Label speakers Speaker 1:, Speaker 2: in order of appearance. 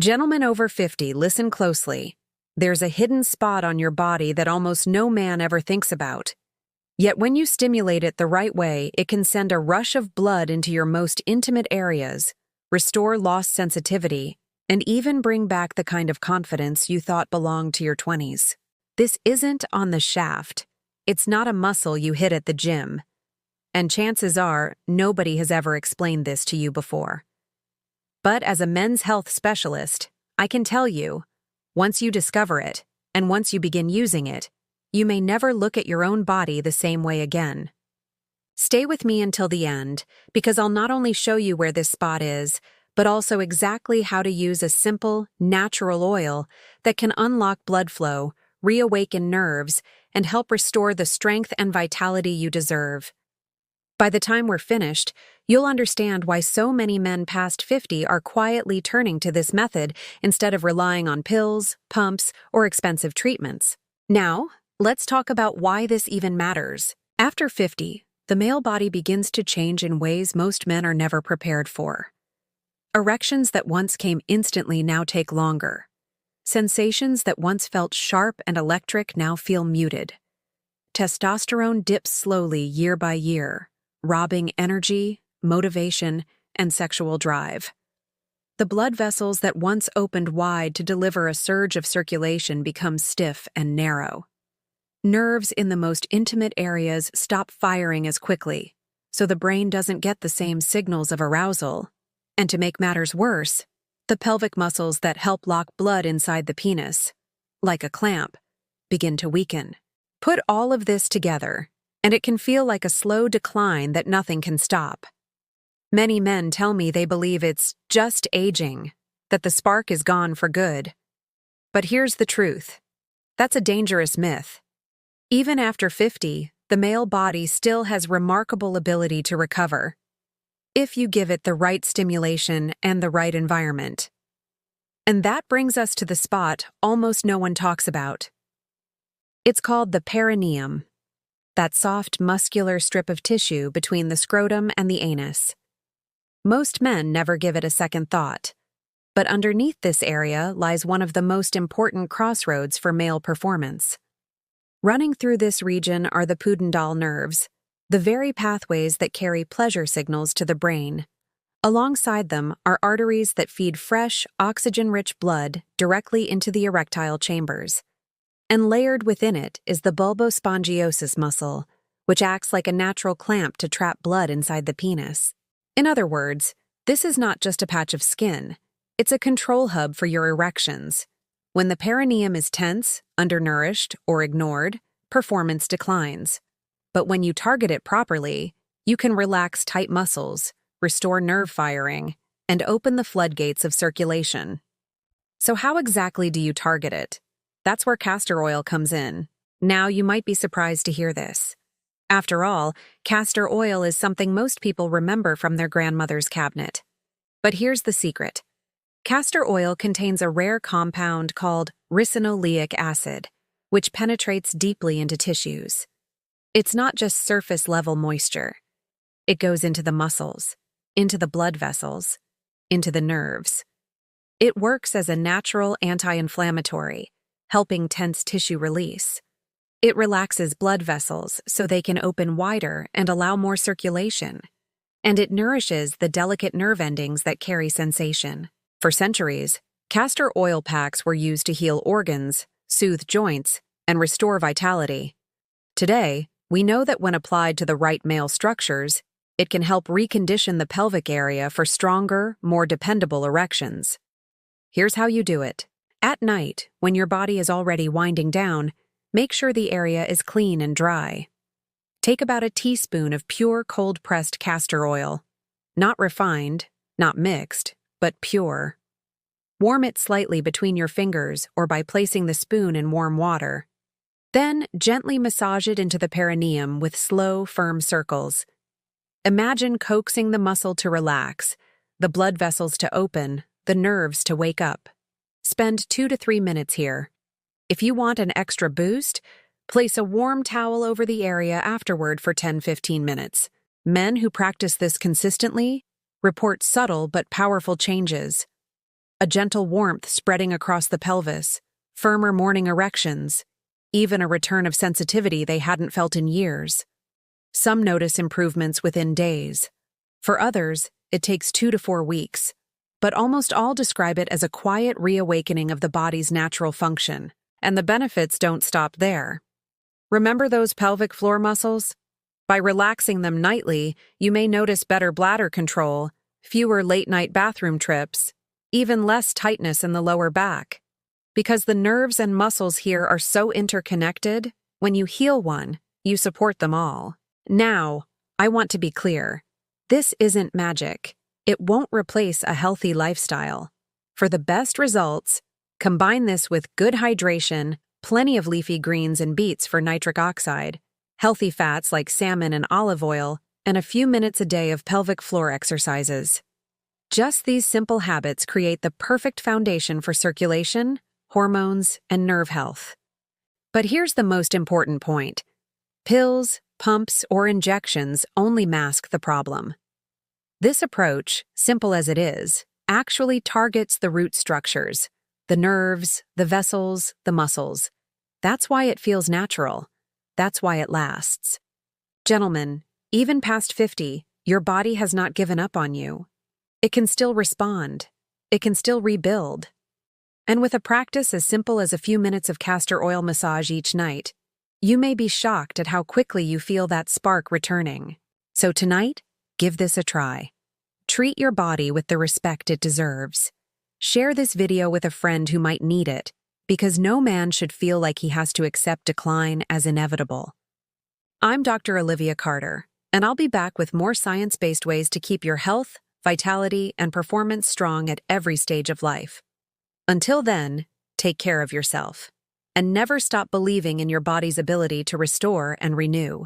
Speaker 1: Gentlemen over 50, listen closely. There's a hidden spot on your body that almost no man ever thinks about. Yet when you stimulate it the right way, it can send a rush of blood into your most intimate areas, restore lost sensitivity, and even bring back the kind of confidence you thought belonged to your 20s. This isn't on the shaft. It's not a muscle you hit at the gym. And chances are, nobody has ever explained this to you before. But as a men's health specialist, I can tell you, once you discover it, and once you begin using it, you may never look at your own body the same way again. Stay with me until the end, because I'll not only show you where this spot is, but also exactly how to use a simple, natural oil that can unlock blood flow, reawaken nerves, and help restore the strength and vitality you deserve. By the time we're finished, you'll understand why so many men past 50 are quietly turning to this method instead of relying on pills, pumps, or expensive treatments. Now, let's talk about why this even matters. After 50, the male body begins to change in ways most men are never prepared for. Erections that once came instantly now take longer. Sensations that once felt sharp and electric now feel muted. Testosterone dips slowly year by year, robbing energy, motivation, and sexual drive. The blood vessels that once opened wide to deliver a surge of circulation become stiff and narrow. Nerves in the most intimate areas stop firing as quickly, so the brain doesn't get the same signals of arousal. And to make matters worse, the pelvic muscles that help lock blood inside the penis, like a clamp, begin to weaken. Put all of this together, and it can feel like a slow decline that nothing can stop. Many men tell me they believe it's just aging, that the spark is gone for good. But here's the truth. That's a dangerous myth. Even after 50, the male body still has remarkable ability to recover, if you give it the right stimulation and the right environment. And that brings us to the spot almost no one talks about. It's called the perineum, that soft, muscular strip of tissue between the scrotum and the anus. Most men never give it a second thought, but underneath this area lies one of the most important crossroads for male performance. Running through this region are the pudendal nerves, the very pathways that carry pleasure signals to the brain. Alongside them are arteries that feed fresh, oxygen-rich blood directly into the erectile chambers. And layered within it is the bulbospongiosus muscle, which acts like a natural clamp to trap blood inside the penis. In other words, this is not just a patch of skin, it's a control hub for your erections. When the perineum is tense, undernourished, or ignored, performance declines. But when you target it properly, you can relax tight muscles, restore nerve firing, and open the floodgates of circulation. So how exactly do you target it? That's where castor oil comes in. Now you might be surprised to hear this. After all, castor oil is something most people remember from their grandmother's cabinet. But here's the secret. Castor oil contains a rare compound called ricinoleic acid, which penetrates deeply into tissues. It's not just surface-level moisture. It goes into the muscles, into the blood vessels, into the nerves. It works as a natural anti-inflammatory, helping tense tissue release. It relaxes blood vessels so they can open wider and allow more circulation. And it nourishes the delicate nerve endings that carry sensation. For centuries, castor oil packs were used to heal organs, soothe joints, and restore vitality. Today, we know that when applied to the right male structures, it can help recondition the pelvic area for stronger, more dependable erections. Here's how you do it. At night, when your body is already winding down, make sure the area is clean and dry. Take about a teaspoon of pure cold-pressed castor oil. Not refined, not mixed, but pure. Warm it slightly between your fingers or by placing the spoon in warm water. Then gently massage it into the perineum with slow, firm circles. Imagine coaxing the muscle to relax, the blood vessels to open, the nerves to wake up. Spend 2 to 3 minutes here. If you want an extra boost, place a warm towel over the area afterward for 10-15 minutes. Men who practice this consistently report subtle but powerful changes. a gentle warmth spreading across the pelvis, firmer morning erections, even a return of sensitivity they hadn't felt in years. Some notice improvements within days. For others, it takes 2 to 4 weeks, but almost all describe it as a quiet reawakening of the body's natural function, and the benefits don't stop there. Remember those pelvic floor muscles? By relaxing them nightly, you may notice better bladder control, fewer late-night bathroom trips, even less tightness in the lower back. Because the nerves and muscles here are so interconnected, when you heal one, you support them all. Now, I want to be clear. This isn't magic. It won't replace a healthy lifestyle. For the best results, combine this with good hydration, plenty of leafy greens and beets for nitric oxide, healthy fats like salmon and olive oil, and a few minutes a day of pelvic floor exercises. Just these simple habits create the perfect foundation for circulation, hormones, and nerve health. But here's the most important point. Pills, pumps, or injections only mask the problem. This approach, simple as it is, actually targets the root structures, the nerves, the vessels, the muscles. That's why it feels natural. That's why it lasts. Gentlemen, even past 50, your body has not given up on you. It can still respond. It can still rebuild. And with a practice as simple as a few minutes of castor oil massage each night, you may be shocked at how quickly you feel that spark returning. So tonight, give this a try. Treat your body with the respect it deserves. Share this video with a friend who might need it, because no man should feel like he has to accept decline as inevitable. I'm Dr. Olivia Carter, and I'll be back with more science-based ways to keep your health, vitality, and performance strong at every stage of life. Until then, take care of yourself, and never stop believing in your body's ability to restore and renew.